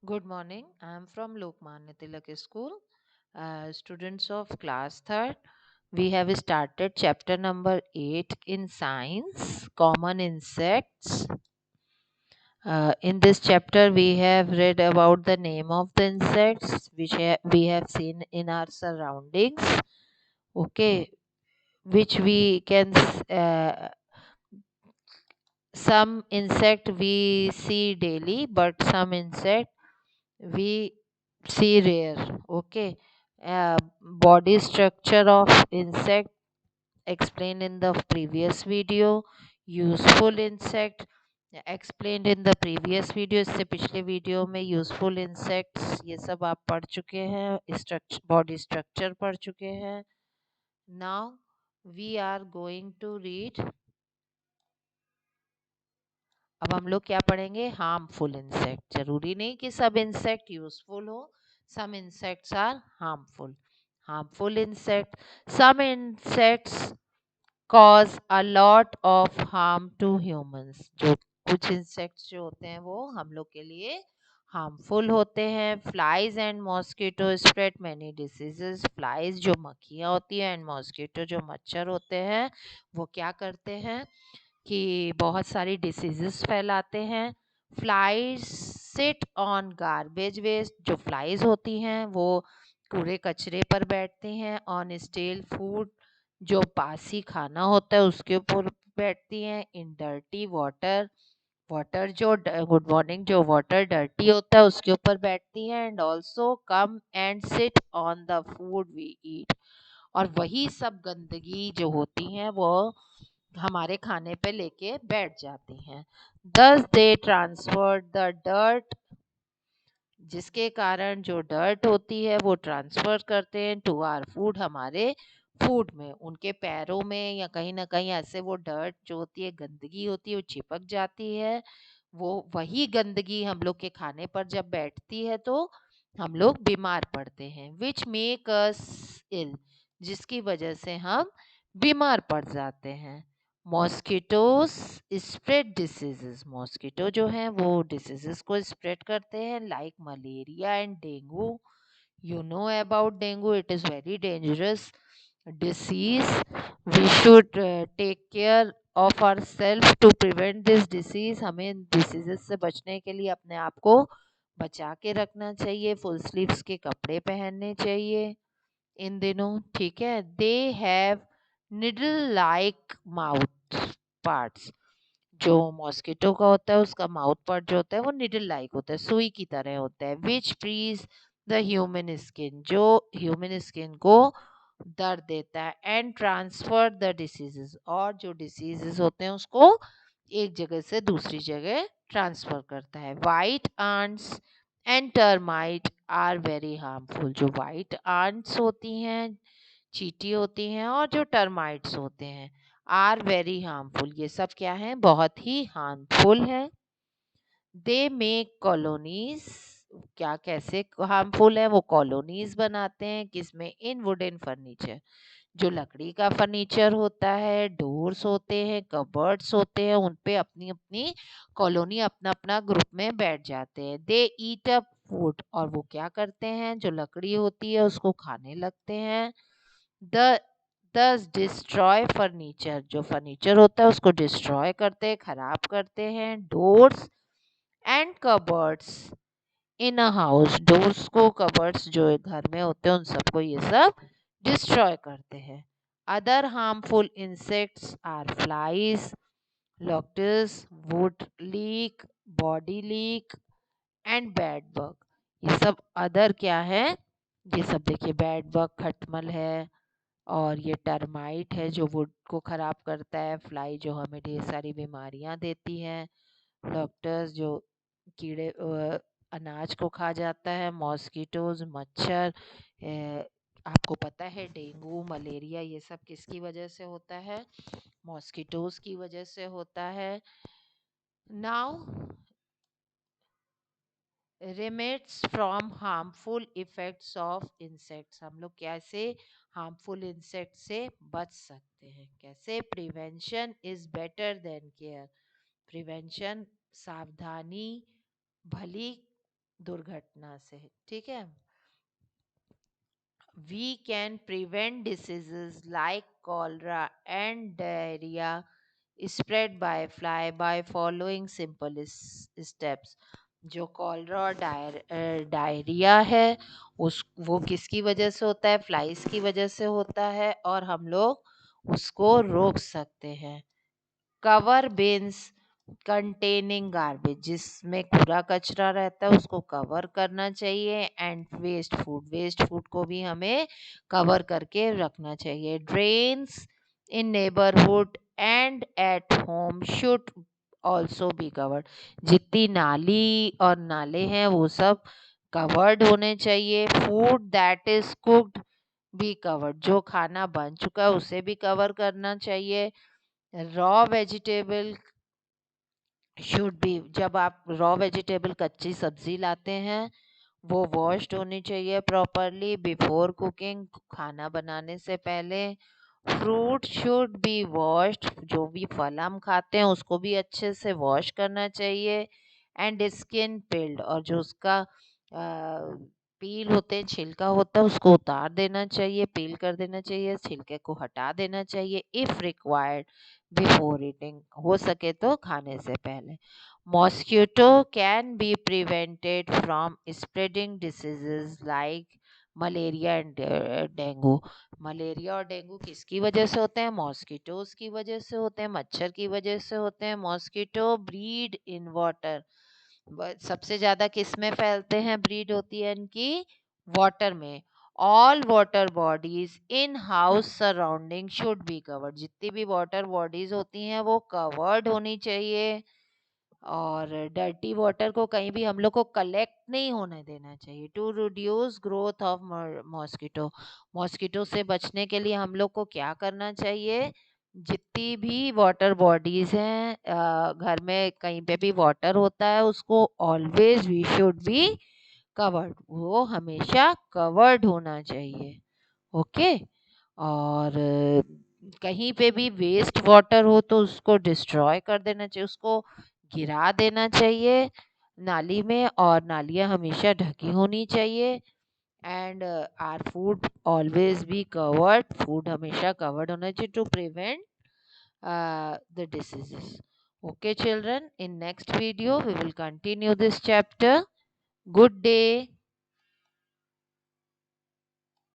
Good morning. I am from Lokmanya Tilak School. Students of class third, we have started chapter number 8 in science, common insects. In this chapter, we have read about the name of the insects which we have seen in our surroundings. Okay, which we can some insect we see daily, but some insect we see rare. Okay, body structure of insect explained in the previous video. Useful insect explained in the previous video. इससे पिछले video में useful insects ये सब आप पढ़ चुके हैं, structure body structure पढ़ चुके हैं. Now we are going to read. अब हम लोग क्या पढ़ेंगे? Harmful insect. जरूरी नहीं कि सब इंसेक्ट यूजफुल हो. Some insects are harmful. Harmful insect. Some insects cause a lot of harm to humans. जो कुछ इंसेक्ट्स जो होते हैं वो हम लोग के लिए हार्मफुल होते हैं. Flies and mosquito spread many diseases. Flies जो मक्खियाँ होती हैं एंड मॉस्किटो जो मच्छर होते हैं वो क्या करते हैं कि बहुत सारी डिसीजेस फैलाते हैं. Flies sit on garbage waste. जो फ्लाइज होती हैं वो कूड़े कचरे पर बैठती हैं. ऑन स्टेल फूड, जो बासी खाना होता है उसके ऊपर बैठती हैं. इन डर्टी वाटर, वाटर जो गुड मॉर्निंग जो वाटर डर्टी होता है उसके ऊपर बैठती हैं. And also come and sit on the food we eat. और वही सब गंदगी जो होती हैं वो हमारे खाने पे लेके बैठ जाती हैं. दस दे ट्रांसफर द डर्ट, जिसके कारण जो डर्ट होती है वो ट्रांसफर करते हैं टू आर फूड, हमारे फूड में. उनके पैरों में या कहीं ना कहीं ऐसे वो डर्ट जो होती है, गंदगी होती है, वो चिपक जाती है. वो वही गंदगी हम लोग के खाने पर जब बैठती है तो हम लोग बीमार पड़ते हैं. विच मेक अस इल, जिसकी वजह से हम बीमार पड़ जाते हैं. Mosquitoes spread diseases. मॉस्किटो जो हैं वो डिसीजेस को स्प्रेड करते हैं like malaria and dengue. You know about dengue, it is very dangerous disease. We should take care of ourselves to prevent this disease. हमें diseases से बचने के लिए अपने आप को बचा के रखना चाहिए. फुल स्लीव्स के कपड़े पहनने चाहिए इन दिनों. ठीक है. They have needle like mouth parts. जो मॉस्किटो का होता है उसका माउथ पार्ट जो होता है वो निडल लाइक होता है, सुई की तरह होता है. विच प्रीज द ह्यूमन स्किन, जो ह्यूमन स्किन को दर्द देता है. एंड ट्रांसफर द डिसीजेस, और जो डिसीजेस होते हैं उसको एक जगह से दूसरी जगह ट्रांसफर करता है. White ants and termite are very harmful. जो वाइट आंट्स होती हैं, चींटी होती हैं, और जो टर्माइट्स होते हैं आर वेरी हार्मफुल. ये सब क्या है? बहुत ही हार्मफुल है. They make colonies. क्या कैसे हार्मफुल है? वो कॉलोनीज बनाते हैं. किसमें? इन वुडन फर्नीचर. जो लकड़ी का फर्नीचर होता है, डोर्स होते हैं, कबर्ड्स होते हैं, उन पे अपनी अपनी कॉलोनी, अपना अपना ग्रुप में बैठ जाते हैं. दे ईट अप फूड, और वो क्या करते हैं? जो लकड़ी होती है उसको खाने लगते हैं. द दस डिस्ट्रॉय फर्नीचर. जो फर्नीचर होता है उसको डिस्ट्रॉय करते हैं, खराब करते हैं. Doors and cupboards in a house. Doors को, कबर्ड्स जो घर में होते हैं उन सबको ये सब डिस्ट्रॉय करते हैं. Other harmful insects are flies, locusts, wood lice, body lice and bed bug. ये सब अदर क्या है? ये सब देखिए, बैड बग खटमल है, और ये टर्माइट है जो वुड को खराब करता है. फ्लाई जो हमें ढेर सारी बीमारियां देती हैं. डॉक्टर्स जो कीड़े अनाज को खा जाता है. मॉस्किटोज मच्छर. आपको पता है डेंगू मलेरिया ये सब किसकी वजह से होता है? मॉस्किटोज की वजह से होता है. Now remedies from harmful effects of insects. हम लोग कैसे हार्मफुल इंसेक्ट से बच सकते हैं? कैसे? Prevention is better than care. Prevention, सावधानी भली दुर्घटना से, ठीक है। We can prevent diseases like cholera and diarrhea spread by fly by following simple steps. जो कॉलरा और डायरिया है उस वो किसकी वजह से होता है? फ्लाइज की वजह से होता है, और हम लोग उसको रोक सकते हैं। कवर बिन्स कंटेनिंग गार्बेज, जिसमें कूड़ा कचरा रहता है उसको कवर करना चाहिए। एंड वेस्ट फूड को भी हमें कवर करके रखना चाहिए। Drains in neighbourhood and at home should also be covered, जितनी नाली और नाले हैं वो सब कवर्ड होने चाहिए। Food that is cooked be covered, जो खाना बन चुका है उसे भी कवर करना चाहिए। रॉ वेजिटेबल शुड बी, जब आप रॉ वेजिटेबल कच्ची सब्जी लाते हैं वो वॉश्ड होनी चाहिए प्रॉपरली बिफोर कुकिंग, खाना बनाने से पहले। फ्रूट शुड बी वॉश्ड, जो भी फल हम खाते हैं उसको भी अच्छे से वॉश करना चाहिए। एंड स्किन पिल्ड, और जो उसका पील होते हैं, छिलका होता है, उसको उतार देना चाहिए, पील कर देना चाहिए, छिलके को हटा देना चाहिए इफ रिक्वायर्ड बिफोर ईटिंग, हो सके तो खाने से पहले। Mosquito can be prevented from spreading diseases like malaria and dengue. Malaria और डेंगू किसकी वजह से होते हैं? मॉस्किटोज की वजह से होते हैं, मच्छर की वजह से होते हैं। मॉस्किटो ब्रीड इन वाटर, सबसे ज्यादा किस में फैलते हैं? ब्रीड होती है इनकी वाटर में। All water bodies in house surrounding should be covered, जितनी भी वाटर बॉडीज होती हैं वो कवर्ड होनी चाहिए। और डर्टी वाटर को कहीं भी हम लोग को कलेक्ट नहीं होने देना चाहिए। To reduce growth of mosquito, mosquito से बचने के लिए हम लोग को क्या करना चाहिए? जितनी भी वाटर बॉडीज हैं, घर में कहीं पे भी वाटर होता है उसको always we should be covered, वो हमेशा कवर्ड होना चाहिए। ओके। और कहीं पे भी वेस्ट वाटर हो तो उसको डिस्ट्रॉय कर देना चाहिए, उसको गिरा देना चाहिए नाली में, और नालियाँ हमेशा ढकी होनी चाहिए। And are food always be covered, food हमेशा कवर्ड होना चाहिए to prevent the diseases. Okay children, in next video we will continue this chapter. Good day.